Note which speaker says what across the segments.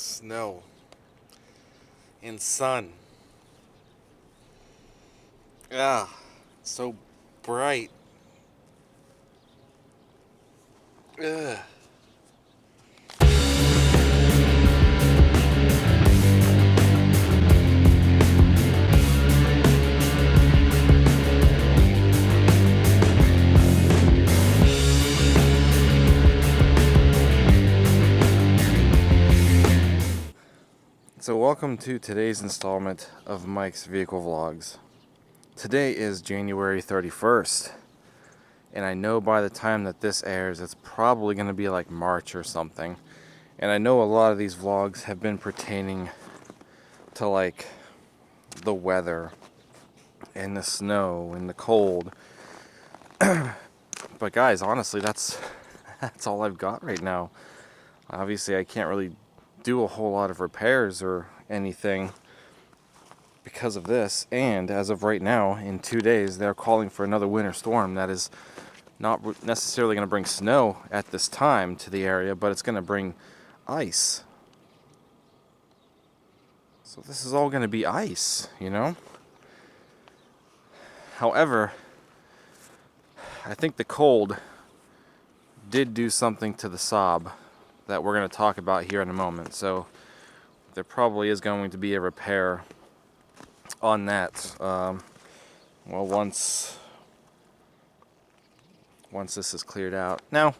Speaker 1: snow, and sun. Ah, so bright. Ugh. So welcome to today's installment of Mike's Vehicle Vlogs. Today is January 31st, and I know by the time that this airs, it's probably going to be like March or something. And I know a lot of these vlogs have been pertaining to like the weather and the snow and the cold. But guys, honestly, that's all I've got right now. Obviously, I can't really do a whole lot of repairs or anything because of this, and as of right now, in 2 days, they're calling for another winter storm that is not necessarily going to bring snow at this time to the area, but it's going to bring ice. So this is all going to be ice, you know? However, I think the cold did do something to the Saab that we're going to talk about here in a moment. So there probably is going to be a repair on that. Well, once this is cleared out. Now,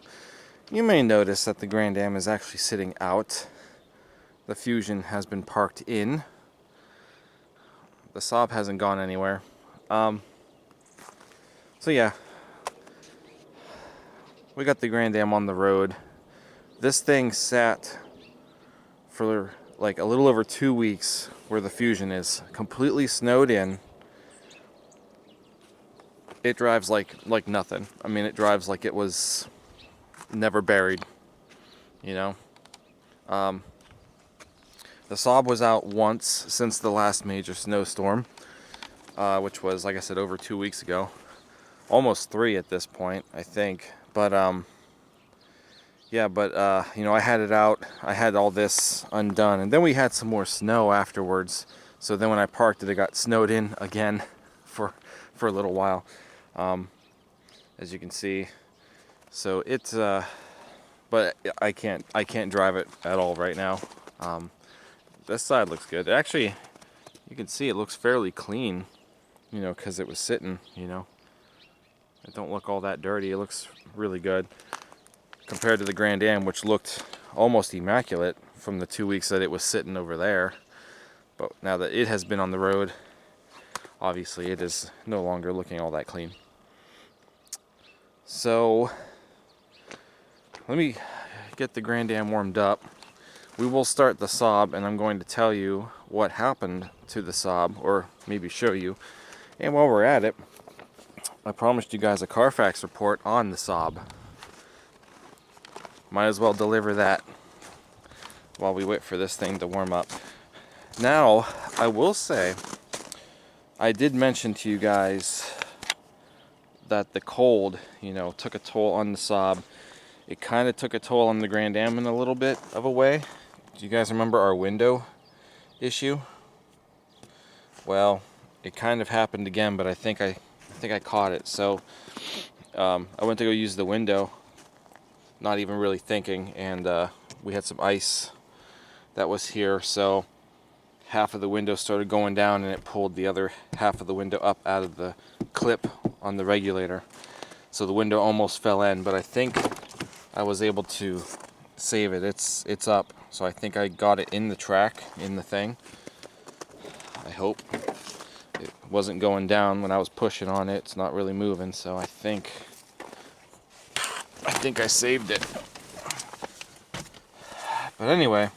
Speaker 1: you may notice that the Grand Am is actually sitting out. The Fusion has been parked in. The Saab hasn't gone anywhere. So yeah, we got the Grand Am on the road. This thing sat for like a little over 2 weeks where the Fusion is completely snowed in. It drives like nothing. I mean, it drives like it was never buried, you know. The Saab was out once since the last major snowstorm, which was, like I said, over 2 weeks ago. Almost 3 at this point, I think. But yeah, but you know, I had it out. I had all this undone, and then we had some more snow afterwards. So then when I parked it, it got snowed in again for a little while, as you can see. So it's but I can't drive it at all right now. This side looks good. Actually, you can see it looks fairly clean, you know, because it was sitting. You know, it don't look all that dirty. It looks really good compared to the Grand Am, which looked almost immaculate from the 2 weeks that it was sitting over there. But now that it has been on the road, obviously it is no longer looking all that clean. So let me get the Grand Am warmed up. We will start the Saab, and I'm going to tell you what happened to the Saab, or maybe show you. And while we're at it, I promised you guys a CarFax report on the Saab. Might as well deliver that while we wait for this thing to warm up. Now, I will say, I did mention to you guys that the cold, you know, took a toll on the Saab. It kind of took a toll on the Grand Am in a little bit of a way. Do you guys remember our window issue? Well, it kind of happened again, but I think I caught it. So I went to go use the window, not even really thinking, and we had some ice that was here, so half of the window started going down, and it pulled the other half of the window up out of the clip on the regulator. So the window almost fell in, but I think I was able to save it. It's up, so I think I got it in the track, in the thing. I hope. It wasn't going down when I was pushing on it. It's not really moving, so I think I saved it. But anyway,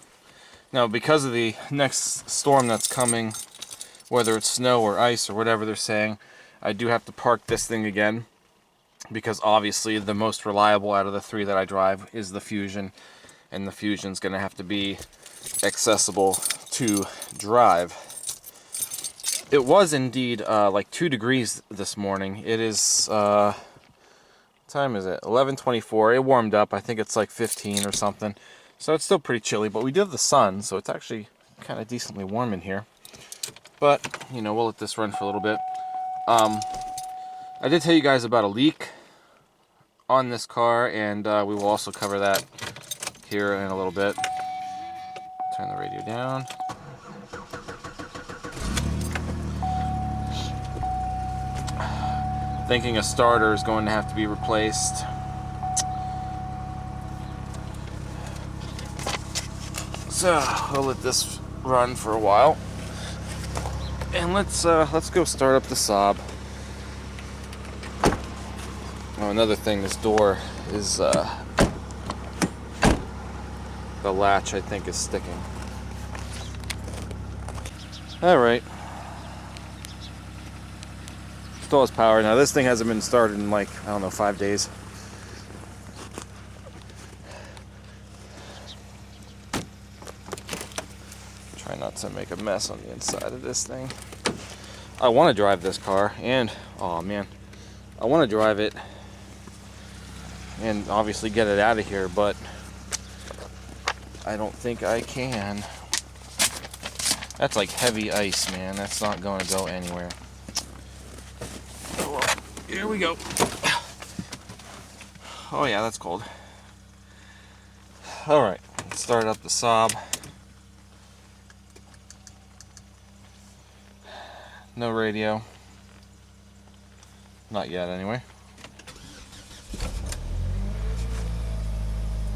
Speaker 1: now because of the next storm that's coming, whether it's snow or ice or whatever they're saying, I do have to park this thing again, because obviously the most reliable out of the 3 that I drive is the Fusion, and the Fusion's going to have to be accessible to drive. It was indeed like 2 degrees this morning. It is, what time is it? 11:24. It warmed up. I think it's like 15 or something. So it's still pretty chilly, but we do have the sun, so it's actually kind of decently warm in here. But, you know, we'll let this run for a little bit. I did tell you guys about a leak on this car, and we will also cover that here in a little bit. Turn the radio down. Thinking a starter is going to have to be replaced. So we'll let this run for a while, and let's go start up the Saab. Oh, another thing, this door is the latch, I think, is sticking. All right. Still has power. Now this thing hasn't been started in like, I don't know, 5 days. Try not to make a mess on the inside of this thing. I want to drive this car, and oh man, I want to drive it and obviously get it out of here, but I don't think I can. That's like heavy ice, man. That's not going to go anywhere. Oh, well, here we go. Oh yeah, that's cold. All right, let's start up the Saab. No radio. Not yet, anyway.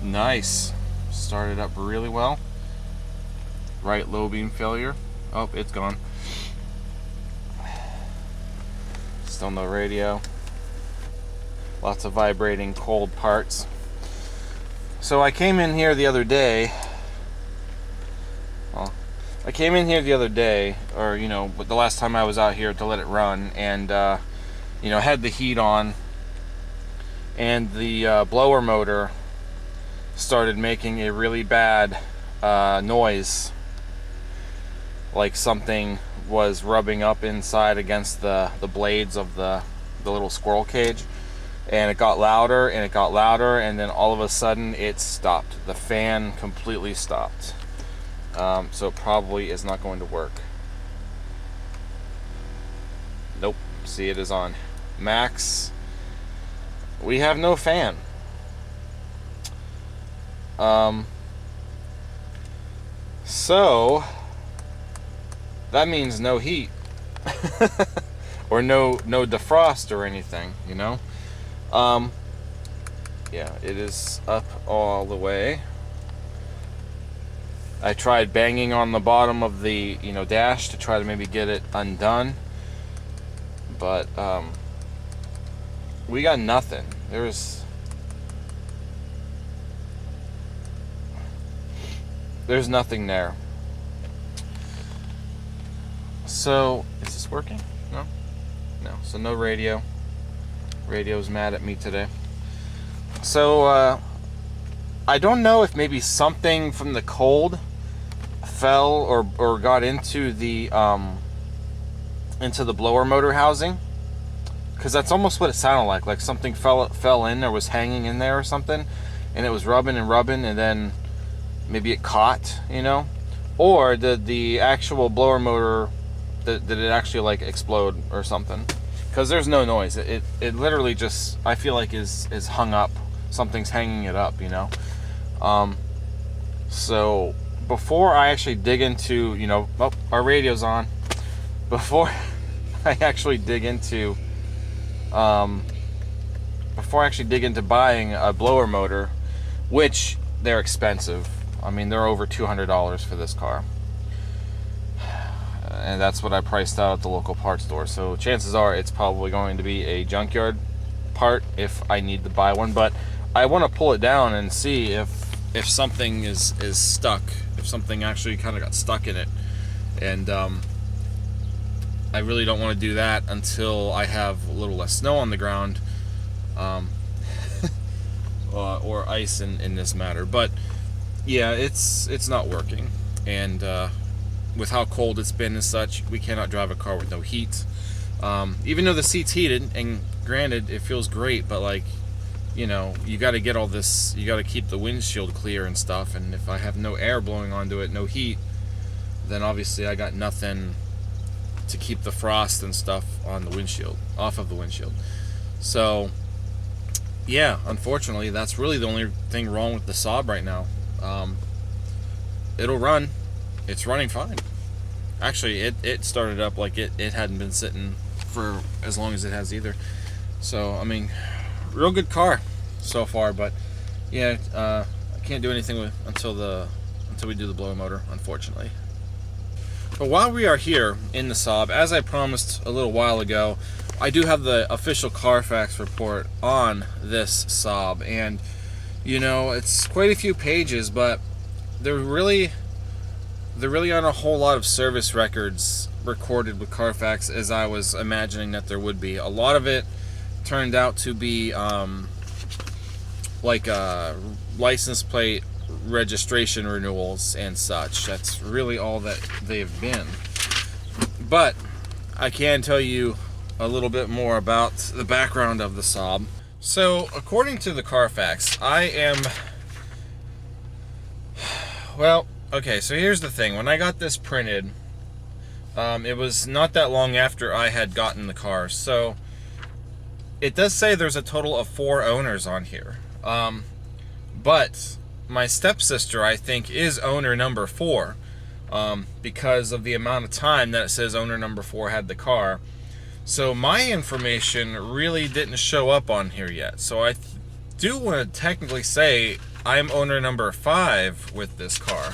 Speaker 1: Nice. Started up really well. Right low beam failure. Oh, it's gone. Still no radio. Lots of vibrating cold parts. So I came in here the other day. Well, I came in here the other day, or you know, the last time I was out here to let it run, and you know, had the heat on, and the blower motor started making a really bad noise, like something was rubbing up inside against the blades of the little squirrel cage, and it got louder and it got louder, and then all of a sudden it stopped. The fan completely stopped. So it probably is not going to work. Nope. See, it is on max. We have no fan. So that means no heat or no defrost or anything, you know. Yeah, it is up all the way. I tried banging on the bottom of the, you know, dash to try to maybe get it undone, but we got nothing. There's nothing there. So, is this working? No? No. So no radio. Radio's mad at me today. So, I don't know if maybe something from the cold fell or got into the blower motor housing, because that's almost what it sounded like something fell in or was hanging in there or something, and it was rubbing, and then maybe it caught, you know. Or did the actual blower motor, did it actually like explode or something? Because there's no noise. It literally just, I feel like is hung up. Something's hanging it up, you know. So before I actually dig into, you know, oh, our radio's on. Before I actually dig into buying a blower motor, which they're expensive. I mean, they're over $200 for this car, and that's what I priced out at the local parts store. So chances are it's probably going to be a junkyard part if I need to buy one. But I want to pull it down and see if something is stuck, if something actually kind of got stuck in it, and I really don't want to do that until I have a little less snow on the ground, or ice in this matter. But yeah, it's not working, and with how cold it's been and such, we cannot drive a car with no heat. Even though the seat's heated, and granted it feels great, but like, you know, you got to get all this, you got to keep the windshield clear and stuff, and if I have no air blowing onto it, no heat, then obviously I got nothing to keep the frost and stuff on the windshield, off of the windshield. So yeah, unfortunately, that's really the only thing wrong with the Saab right now. It'll run. It's running fine. Actually, it started up like it hadn't been sitting for as long as it has either. So, I mean, real good car so far, but yeah, I can't do anything with until we do the blower motor, unfortunately. But while we are here in the Saab, as I promised a little while ago, I do have the official CarFax report on this Saab, and you know, it's quite a few pages, but there really aren't a whole lot of service records recorded with CarFax as I was imagining that there would be. A lot of it turned out to be like license plate registration renewals and such. That's really all that they've been. But I can tell you a little bit more about the background of the Saab. So, according to the CarFax, well, okay, so here's the thing. When I got this printed, it was not that long after I had gotten the car. So, it does say there's a total of 4 owners on here. But my stepsister, I think, is owner number 4, because of the amount of time that it says owner number 4 had the car. So my information really didn't show up on here yet. So I do want to technically say I'm owner number 5 with this car.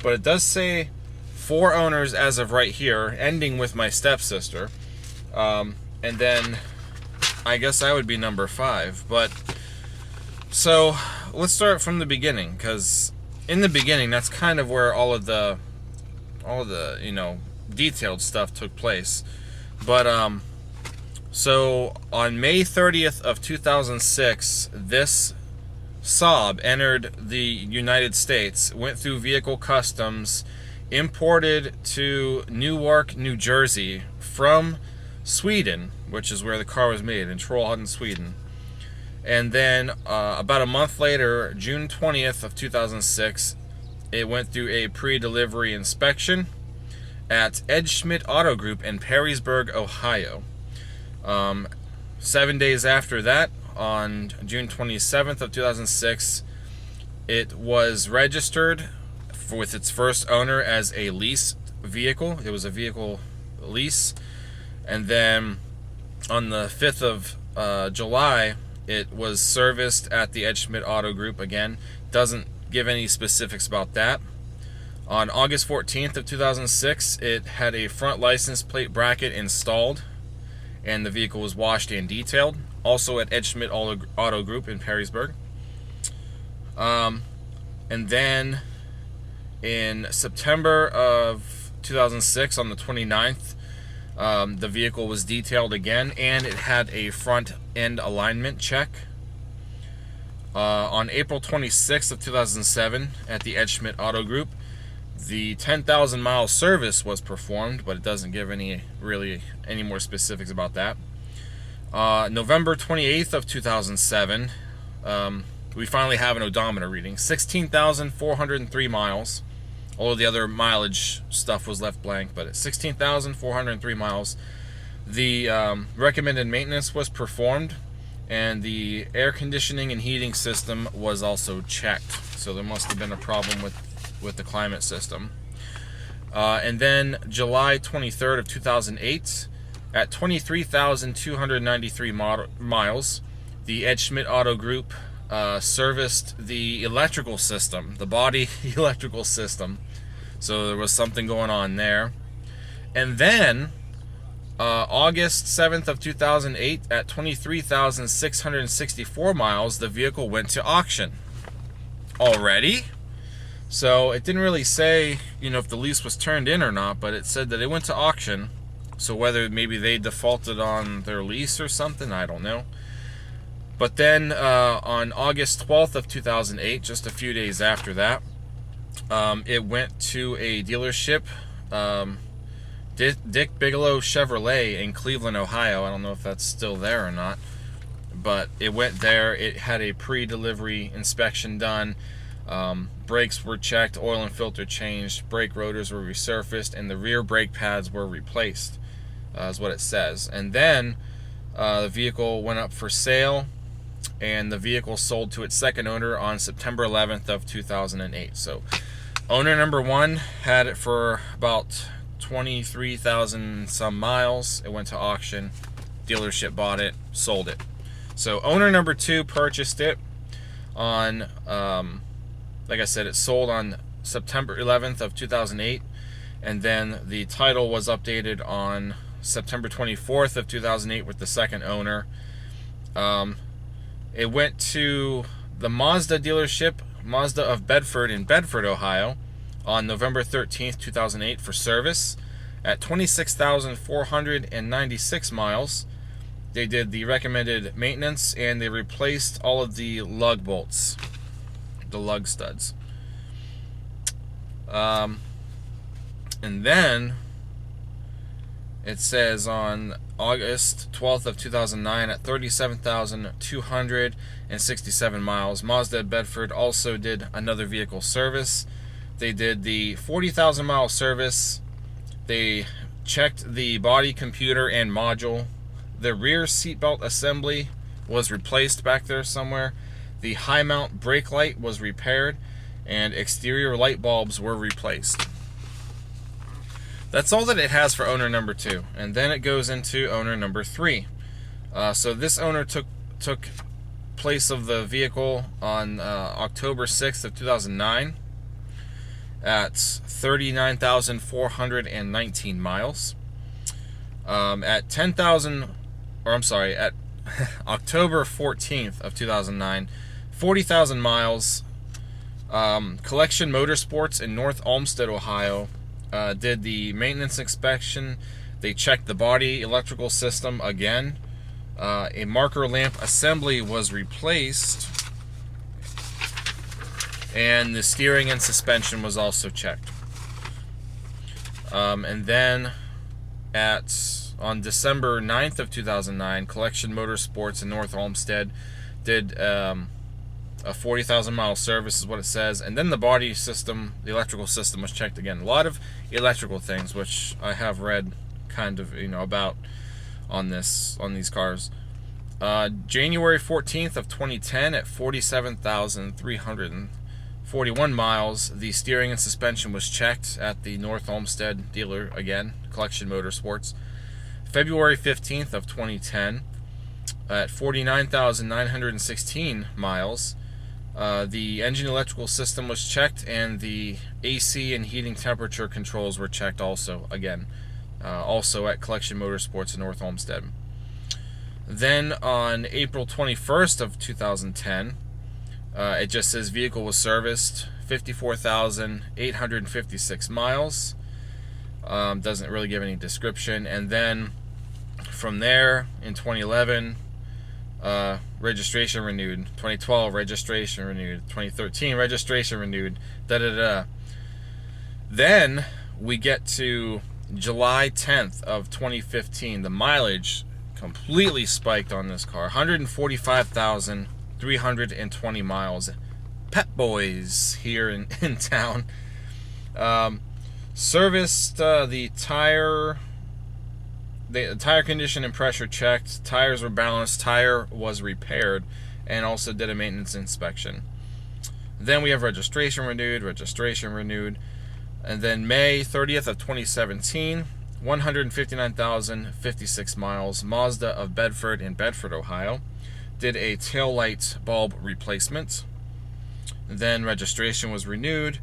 Speaker 1: But it does say 4 owners as of right here, ending with my stepsister. And then I guess I would be number 5. But so let's start from the beginning, because in the beginning, that's kind of where all of the you know, detailed stuff took place. But so on May 30th of 2006, this Saab entered the United States, went through vehicle customs, imported to Newark, New Jersey from Sweden, which is where the car was made, in Trollhättan, Sweden. And then about a month later, June 20th of 2006, it went through a pre-delivery inspection at Ed Schmidt Auto Group in Perrysburg, Ohio. 7 days after that, on June 27th of 2006, it was registered with its first owner as a leased vehicle. It was a vehicle lease. And then on the 5th of July, it was serviced at the Ed Schmidt Auto Group again. Doesn't give any specifics about that. On August 14th of 2006, it had a front license plate bracket installed, and the vehicle was washed and detailed, also at Ed Schmidt Auto Group in Perrysburg. And then in September of 2006, on the 29th, the vehicle was detailed again, and it had a front end alignment check. On April 26th of 2007, at the Ed Schmidt Auto Group, the 10,000 mile service was performed, but it doesn't give any more specifics about that. November 28th of 2007, we finally have an odometer reading, 16,403 miles. All of the other mileage stuff was left blank, but at 16,403 miles, the recommended maintenance was performed, and the air conditioning and heating system was also checked. So there must have been a problem with the climate system. And then July 23rd of 2008, at 23,293 miles, the Ed Schmidt Auto Group serviced the electrical system, the body electrical system. So there was something going on there. And then August 7th of 2008, at 23,664 miles, the vehicle went to auction. Already? So it didn't really say, you know, if the lease was turned in or not, but it said that it went to auction. So whether maybe they defaulted on their lease or something, I don't know. But then on August 12th of 2008, just a few days after that, it went to a dealership, Dick Bigelow Chevrolet in Cleveland, Ohio. I don't know if that's still there or not. but it went there. It had a pre-delivery inspection done. Brakes were checked, oil and filter changed, brake rotors were resurfaced, and the rear brake pads were replaced, is what it says. And then the vehicle went up for sale, and the vehicle sold to its second owner on September 11th of 2008. So owner number one had it for about 23,000 some miles. It went to auction, dealership bought it, sold it. So owner number two purchased it on, like I said, it sold on September 11th of 2008, and then the title was updated on September 24th of 2008 with the second owner. It went to the Mazda dealership, Mazda of Bedford in Bedford, Ohio, on November 13th, 2008 for service at 26,496 miles. They did the recommended maintenance, and they replaced all of the lug bolts, the lug studs. And then it says on August 12th of 2009 at 37,267 miles, Mazda Bedford also did another vehicle service. They did the 40,000 mile service. They checked the body, computer, and module. The rear seatbelt assembly was replaced back there somewhere. The high mount brake light was repaired, and exterior light bulbs were replaced. That's all that it has for owner number two, and then it goes into owner number three. So this owner took place of the vehicle on October 6th of 2009 at 39,419 miles. At 10,000, or I'm sorry, at October 14th of 2009, 40,000 miles. Collection Motorsports in North Olmsted, Ohio, did the maintenance inspection. They checked the body electrical system again. A marker lamp assembly was replaced, and the steering and suspension was also checked. And then on December 9th of 2009, Collection Motorsports in North Olmsted did a 40,000 mile service, is what it says. And then the body system, the electrical system, was checked again. A lot of electrical things, which I have read kind of, about on these cars. January 14th of 2010 at 47,341 miles, the steering and suspension was checked at the North Olmsted dealer again, Collection Motorsports. February 15th of 2010 at 49,916 miles, the engine electrical system was checked, and the AC and heating temperature controls were checked also again, also at Collection Motorsports in North Olmsted. Then on April 21st of 2010, it just says vehicle was serviced, 54,856 miles. Doesn't really give any description. And then from there, in 2011, registration renewed. 2012, registration renewed. 2013, registration renewed. Then we get to July 10th of 2015. The mileage completely spiked on this car. 145,320 miles. Pep Boys here in town. Serviced the tire condition and pressure checked. Tires were balanced. Tire was repaired, and also did a maintenance inspection. Then we have registration renewed. And then May 30th of 2017, 159,056 miles. Mazda of Bedford in Bedford, Ohio, did a tail light bulb replacement. Then registration was renewed.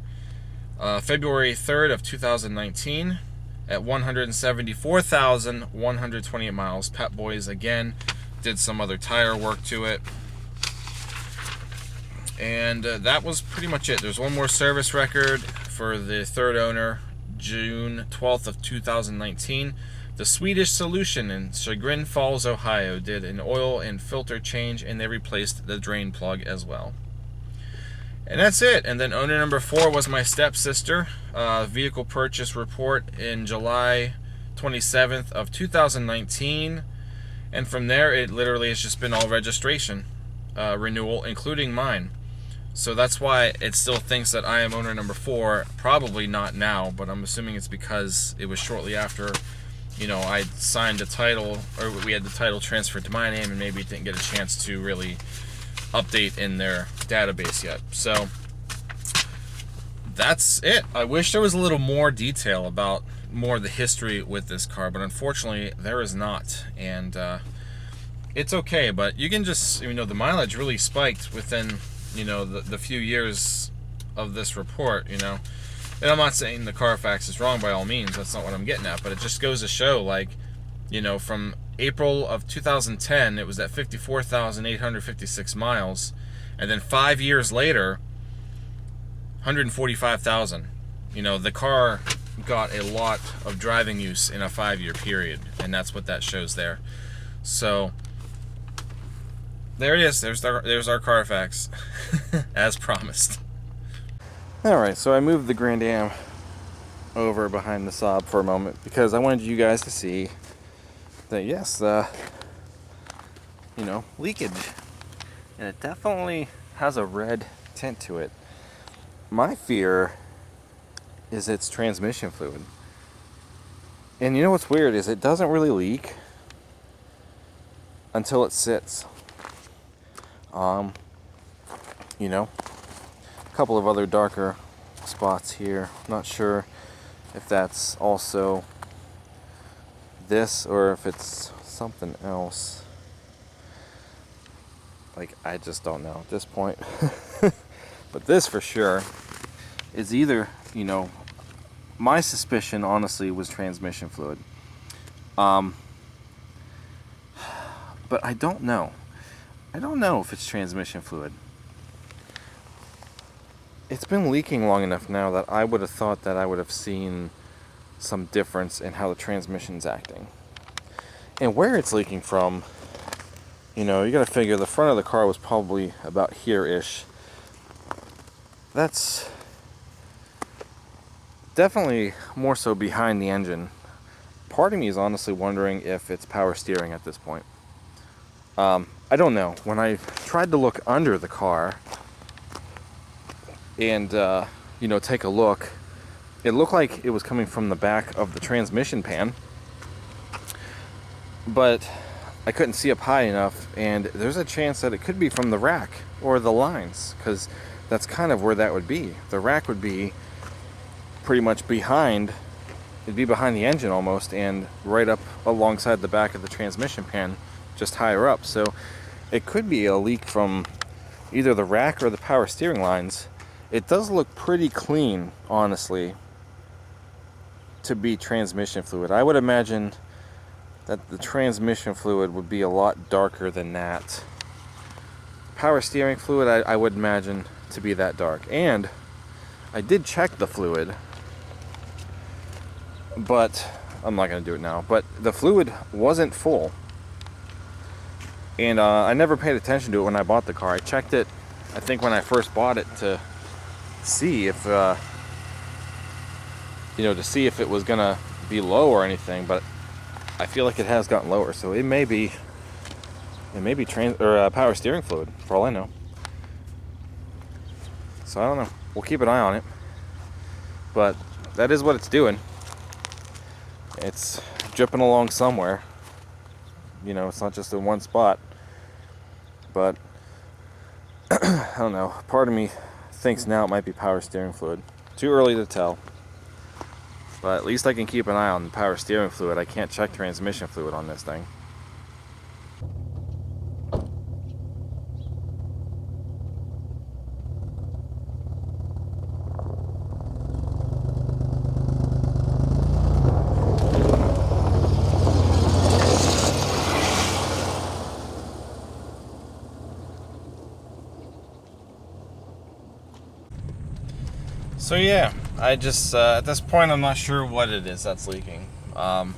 Speaker 1: February 3rd of 2019 at 174,128 miles. Pep Boys again did some other tire work to it. And that was pretty much it. There's one more service record for the third owner, June 12th of 2019. The Swedish Solution in Chagrin Falls, Ohio, did an oil and filter change, and they replaced the drain plug as well. And that's it. And then owner number 4 was my stepsister. Vehicle purchase report in July 27th of 2019. And from there, it literally has just been all registration renewal, including mine. So that's why it still thinks that I am owner number 4. Probably not now, but I'm assuming it's because it was shortly after, you know, I signed the title, or we had the title transferred to my name, and maybe it didn't get a chance to really update in their database yet. So that's it. I wish there was a little more detail about more of the history with this car, but unfortunately there is not. And it's okay, but you can just, you know, the mileage really spiked within, you know, the few years of this report, you know. And I'm not saying the CarFax is wrong by all means, that's not what I'm getting at, but it just goes to show, like, you know, from April of 2010, it was at 54,856 miles, and then 5 years later, 145,000. You know, the car got a lot of driving use in a 5-year period, and that's what that shows there. So there it is. There's our CarFax, as promised. All right, so I moved the Grand Am over behind the Saab for a moment because I wanted you guys to see that, yes, you know, leakage, and it definitely has a red tint to it. My fear is it's transmission fluid. And you know what's weird is it doesn't really leak until it sits. You know, a couple of other darker spots here. Not sure if that's also this or if it's something else. Like, I just don't know at this point. But this for sure is either, you know, my suspicion honestly was transmission fluid. But I don't know. I don't know if it's transmission fluid. It's been leaking long enough now that I would have thought that I would have seen some difference in how the transmission's acting. And where it's leaking from, you know, you gotta figure the front of the car was probably about here-ish. That's definitely more so behind the engine. Part of me is honestly wondering if it's power steering at this point. I don't know. When I tried to look under the car and, you know, take a look, it looked like it was coming from the back of the transmission pan, but I couldn't see up high enough, and there's a chance that it could be from the rack or the lines, because that's kind of where that would be. The rack would be pretty much behind, it'd be behind the engine almost, and right up alongside the back of the transmission pan, just higher up. So it could be a leak from either the rack or the power steering lines. It does look pretty clean, honestly, to be transmission fluid. I would imagine that the transmission fluid would be a lot darker than that. Power steering fluid, I would imagine to be that dark. And I did check the fluid, but I'm not going to do it now. But the fluid wasn't full. And I never paid attention to it when I bought the car. I checked it, I think, when I first bought it to see if, you know, to see if it was going to be low or anything. But I feel like it has gotten lower. So it may be power steering fluid, for all I know. So I don't know. We'll keep an eye on it. But that is what it's doing. It's dripping along somewhere. You know, it's not just in one spot. But I don't know. Part of me thinks now it might be power steering fluid. Too early to tell. But at least I can keep an eye on the power steering fluid. I can't check transmission fluid on this thing. So yeah, I just, at this point I'm not sure what it is that's leaking. But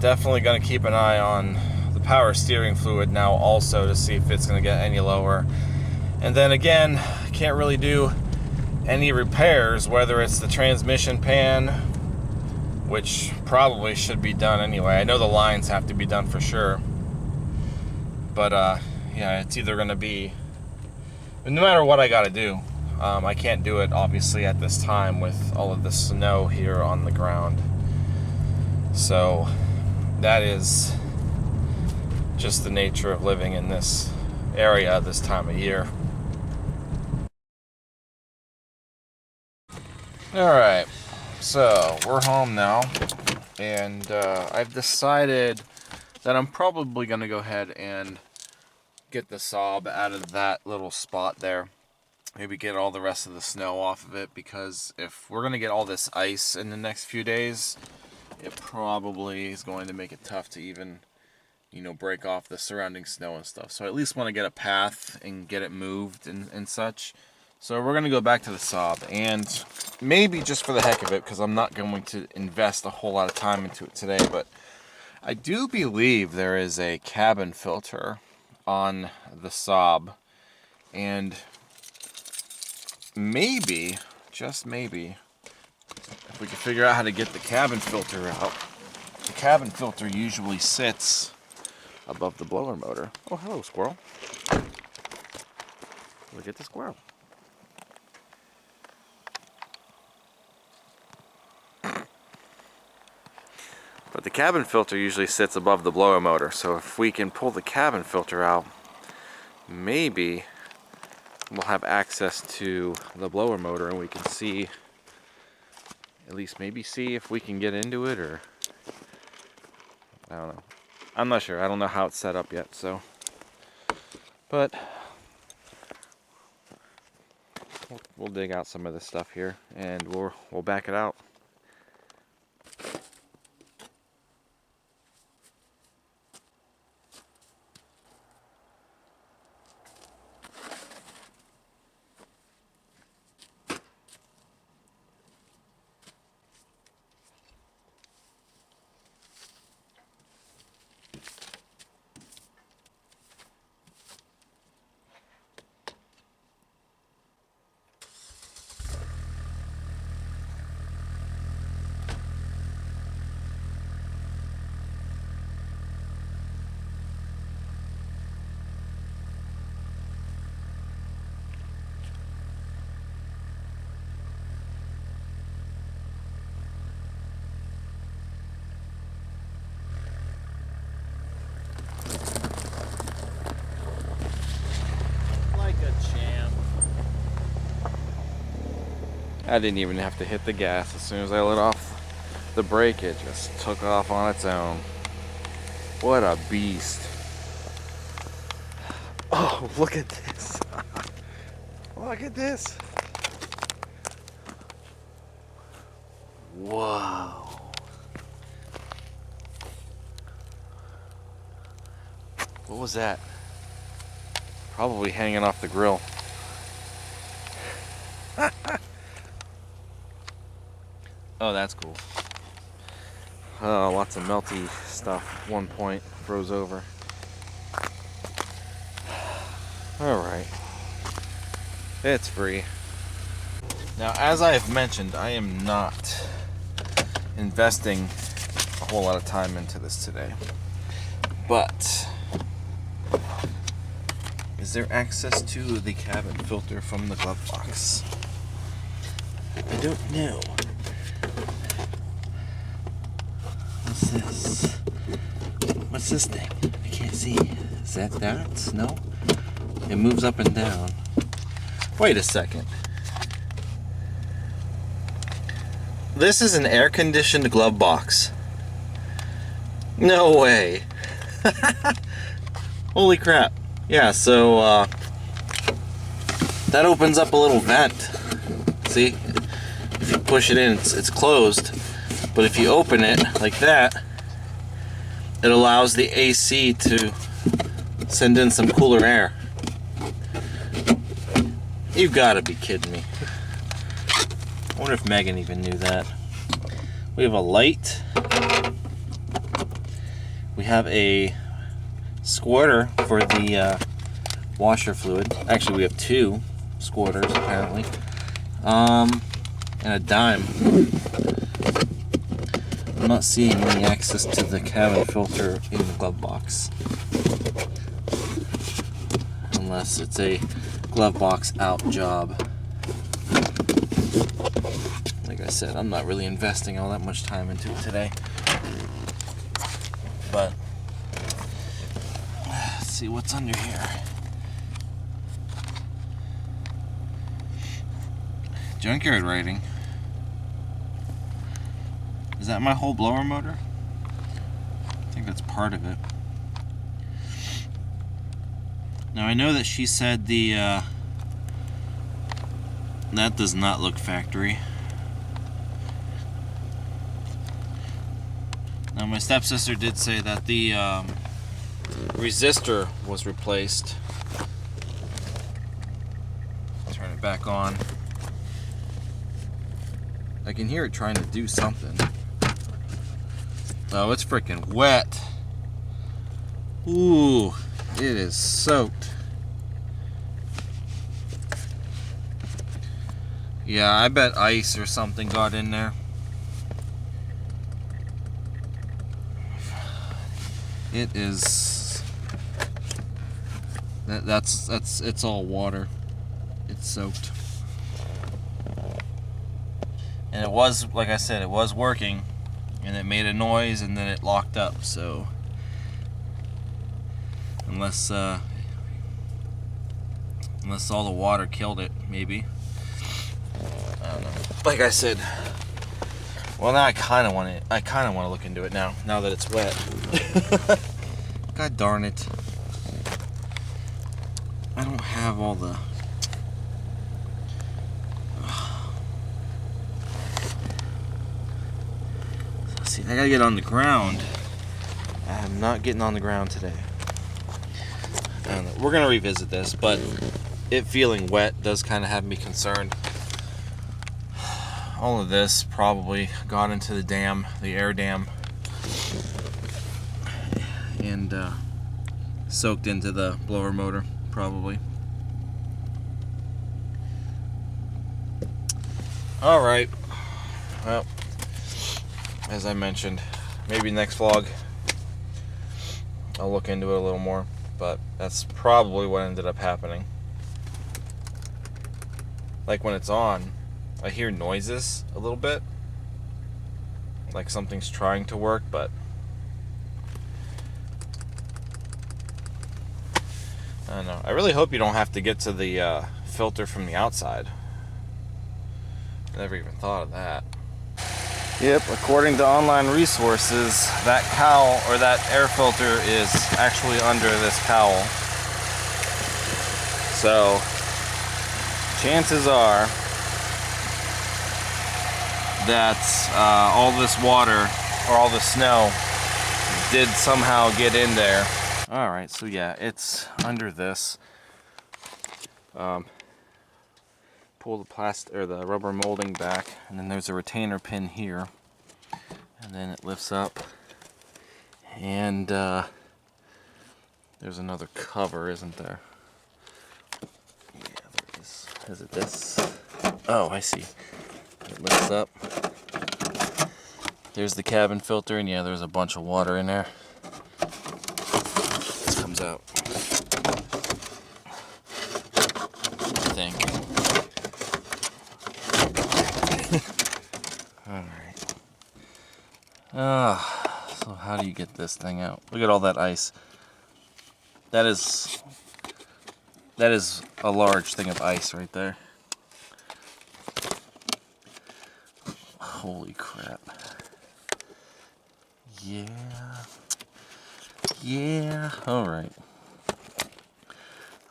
Speaker 1: definitely going to keep an eye on the power steering fluid now also to see if it's going to get any lower. And then again, I can't really do any repairs, whether it's the transmission pan, which probably should be done anyway. I know the lines have to be done for sure, but yeah, it's either going to be, no matter what I got to do, I can't do it obviously at this time with all of the snow here on the ground. So that is just the nature of living in this area this time of year. Alright, so we're home now, and I've decided that I'm probably going to go ahead and get the Saab out of that little spot there. Maybe get all the rest of the snow off of it, because if we're going to get all this ice in the next few days, it probably is going to make it tough to even, you know, break off the surrounding snow and stuff. So I at least want to get a path and get it moved and such. So we're going to go back to the Saab, and maybe just for the heck of it, because I'm not going to invest a whole lot of time into it today, but I do believe there is a cabin filter on the Saab, and maybe, just maybe, if we can figure out how to get the cabin filter out. The cabin filter usually sits above the blower motor. Oh, hello, squirrel. Look at the squirrel. But the cabin filter usually sits above the blower motor, so if we can pull the cabin filter out, maybe we'll have access to the blower motor and we can see, at least maybe see if we can get into it, or I don't know. I'm not sure. I don't know how it's set up yet, so. But we'll dig out some of this stuff here and we'll back it out. I didn't even have to hit the gas. As soon as I let off the brake, it just took off on its own. What a beast. Oh, look at this. Look at this. Whoa. What was that? Probably hanging off the grill. Oh, that's cool. Oh, lots of melty stuff. 1 point froze over. Alright. It's free. Now, as I have mentioned, I am not investing a whole lot of time into this today. But is there access to the cabin filter from the glove box? I don't know. What's this? What's this thing? I can't see. Is that that? No? It moves up and down. Wait a second. This is an air-conditioned glove box. No way. Holy crap. Yeah, so that opens up a little vent. See? If you push it in, it's closed. But if you open it like that, it allows the AC to send in some cooler air. You've got to be kidding me. I wonder if Megan even knew that. We have a light. We have a squirter for the washer fluid. Actually, we have 2 squirters apparently. And a dime. I'm not seeing any access to the cabin filter in the glove box. Unless it's a glove box out job. Like I said, I'm not really investing all that much time into it today. But let's see what's under here. Junkyard writing. Is that my whole blower motor? I think that's part of it. Now I know that she said the that does not look factory. Now my stepsister did say that the resistor was replaced. Turn it back on. I can hear it trying to do something. Oh, it's freaking wet. Ooh, it is soaked. Yeah, I bet ice or something got in there. It is. It's all water. It's soaked. And it was, like I said, it was working, and it made a noise, and then it locked up. So unless all the water killed it, maybe. I don't know. Like I said, well, now I kind of want to look into it now that it's wet. God darn it! I don't have all the. See, I gotta get on the ground. I'm not getting on the ground today. I don't know. We're gonna revisit this, but it feeling wet does kind of have me concerned. All of this probably got into the dam, the air dam, and soaked into the blower motor, probably. All right. Well, as I mentioned, maybe next vlog I'll look into it a little more, but that's probably what ended up happening. Like when it's on, I hear noises a little bit, like something's trying to work, but I don't know. I really hope you don't have to get to the filter from the outside. I never even thought of that. Yep, according to online resources, that cowl or that air filter is actually under this cowl. So, chances are that all this water or all the snow did somehow get in there. Alright, so yeah, it's under this. Pull the plastic or the rubber molding back, and then there's a retainer pin here, and then it lifts up, and there's another cover, isn't there? Yeah, there is. Is it this? Oh, I see. It lifts up. There's the cabin filter, and yeah, there's a bunch of water in there. This comes out, I think. Alright. So how do you get this thing out? Look at all that ice. That is a large thing of ice right there. Holy crap. Yeah, alright.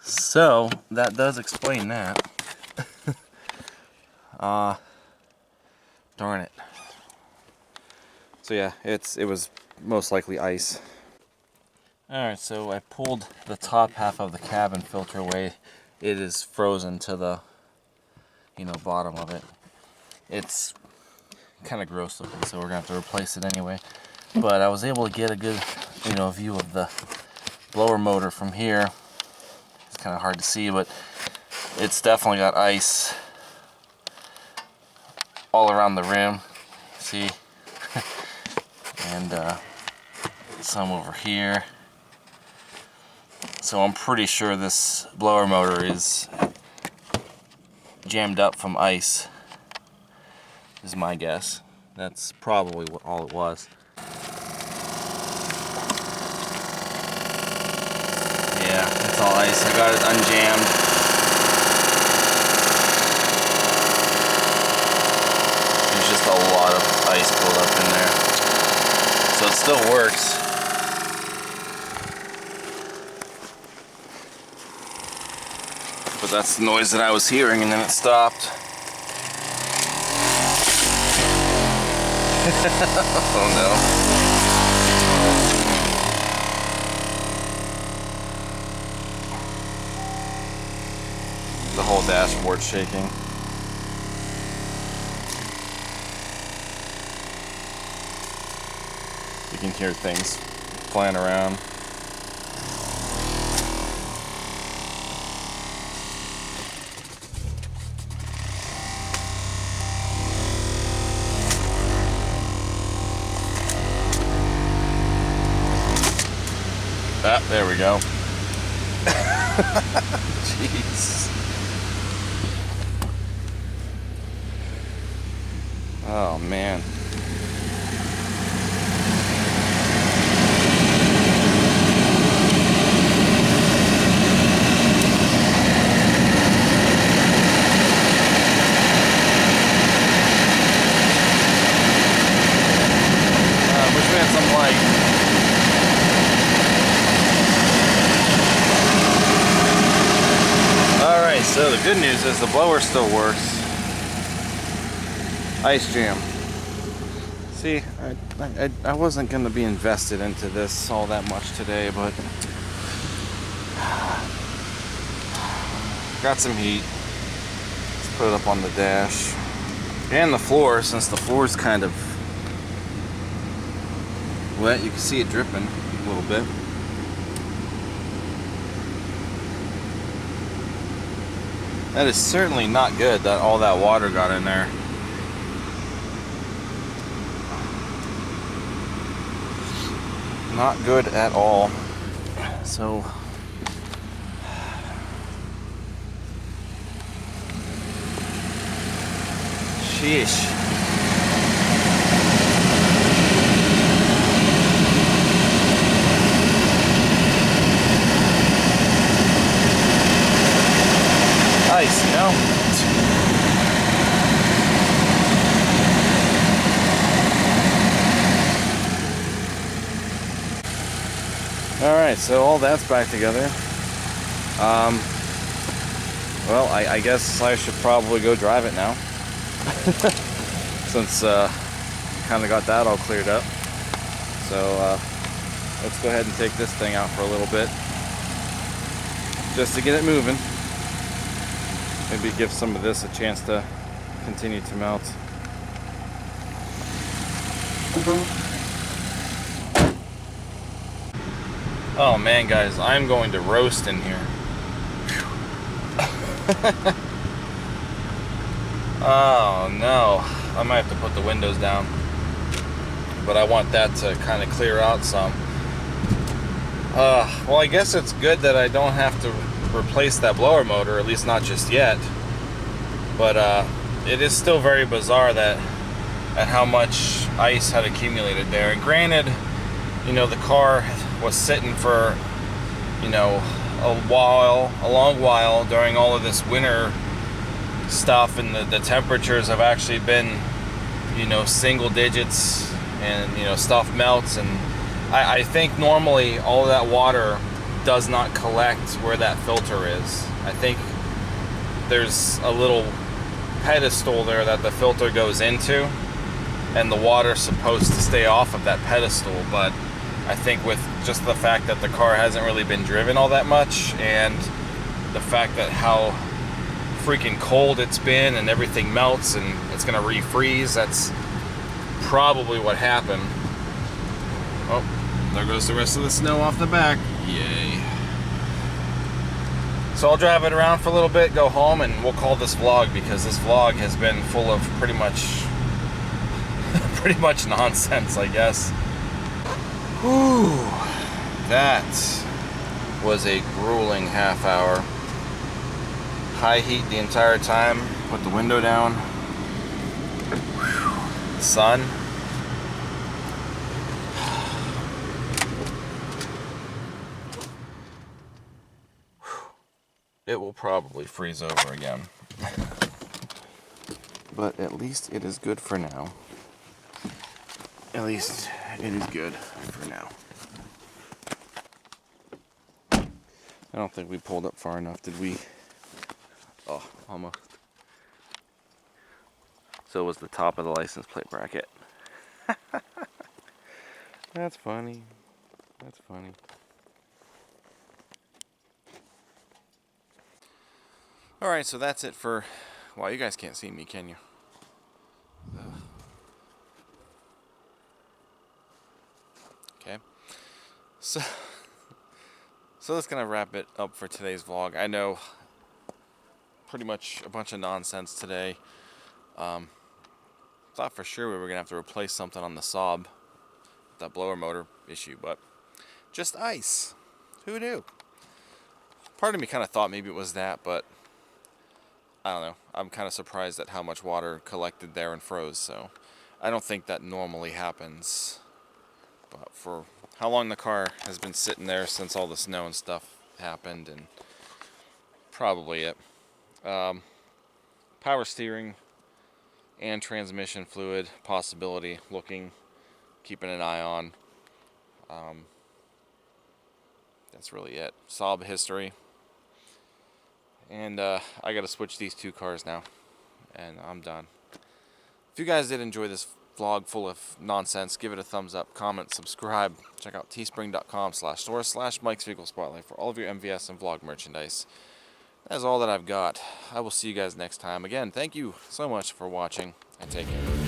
Speaker 1: So, that does explain that. Darn it. So yeah, it was most likely ice. Alright, so I pulled the top half of the cabin filter away. It is frozen to the, bottom of it. It's kind of gross looking, so we're gonna have to replace it anyway. But I was able to get a good, view of the blower motor from here. It's kind of hard to see, but it's definitely got ice all around the rim. See, and some over here. So I'm pretty sure this blower motor is jammed up from ice, is my guess. That's probably all it was. Yeah, it's all ice. I got it unjammed. There's just a lot of ice pulled up in there. So it still works. But that's the noise that I was hearing, and then it stopped. Oh no. The whole dashboard's shaking. You can hear things flying around. Ah, there we go. Jeez. Oh man. Wish we had some light. Alright, so the good news is the blower still works. Ice jam. See, I wasn't going to be invested into this all that much today, but got some heat. Let's put it up on the dash. And the floor, since the floor's kind of wet, you can see it dripping a little bit. That is certainly not good that all that water got in there. Not good at all. So sheesh. Ice, you know? Alright, so all that's back together. Well, I guess I should probably go drive it now. Since kind of got that all cleared up. So let's go ahead and take this thing out for a little bit. Just to get it moving. Maybe give some of this a chance to continue to melt. Oh man, guys, I'm going to roast in here. Oh no, I might have to put the windows down. But I want that to kind of clear out some. Well, I guess it's good that I don't have to replace that blower motor, at least not just yet. But it is still very bizarre that at how much ice had accumulated there. And granted, you know, the car was sitting for, you know, a long while during all of this winter stuff, and the temperatures have actually been, you know, single digits, and you know, stuff melts. And I think normally all of that water does not collect where that filter is. I think there's a little pedestal there that the filter goes into, and the water's supposed to stay off of that pedestal. But I think with just the fact that the car hasn't really been driven all that much, and the fact that how freaking cold it's been and everything melts and it's gonna refreeze, that's probably what happened. Oh, there goes the rest of the snow off the back. Yay. So I'll drive it around for a little bit, go home, and we'll call this vlog, because this vlog has been full of pretty much nonsense, I guess. Whew, that was a grueling half hour. High heat the entire time, put the window down. Whew, the sun. It will probably freeze over again. But at least it is good for now. At least it is good for now. I don't think we pulled up far enough, did we? Oh, almost. So it was the top of the license plate bracket. That's funny. That's funny. Alright, so that's it for... Wow, you guys can't see me, can you? Okay. So that's gonna wrap it up for today's vlog. I know pretty much a bunch of nonsense today. Thought for sure we were gonna have to replace something on the Saab, that blower motor issue, but just ice. Who knew? Part of me kind of thought maybe it was that, but I don't know. I'm kind of surprised at how much water collected there and froze, so I don't think that normally happens. But for how long the car has been sitting there since all the snow and stuff happened, and probably it. Power steering and transmission fluid possibility, keeping an eye on. That's really it. Saab history. And I gotta switch these two cars now, and I'm done. If you guys did enjoy this vlog full of nonsense, give it a thumbs up, comment, subscribe. Check out teespring.com/store/Mike's Vehicle Spotlight for all of your MVS and vlog merchandise. That is all that I've got. I will see you guys next time. Again, thank you so much for watching, and take care.